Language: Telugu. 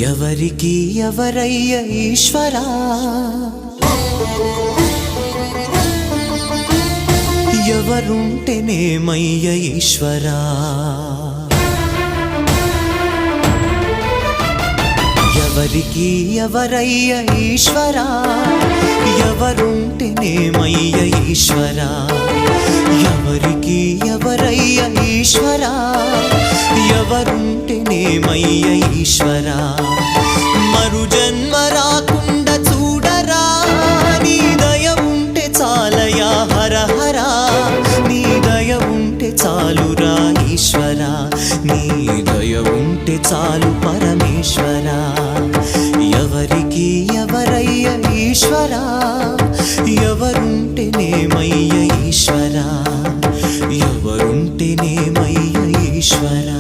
ఎవరికి ఎవరయ్య ఈశ్వరా ఎవరుంటేనేమయ్య ఈశ్వరా ఎవరికి ఎవరయ్య ఈశ్వరా ఎవరుంటేనేమయ్య ఈశ్వరా ఎవరికి ఎవరయ్య ఈశ్వరా ఎవరుంటేనేమయ్య ఈశ్వరా మరు జన్మ రాకుండా చూడరా నీ దయ ఉంటే చాలయా హర హర నీ దయ ఉంటే చాలురా ఈశ్వరా నీ దయ ఉంటే చాలు పరమేశ్వరా ఎవరికి ఎవరయ్య ఈశ్వరా ఎవరుంటేనేమయ్య ఈశ్వరా ఎవరుంటేనేమయ్య ఈశ్వరా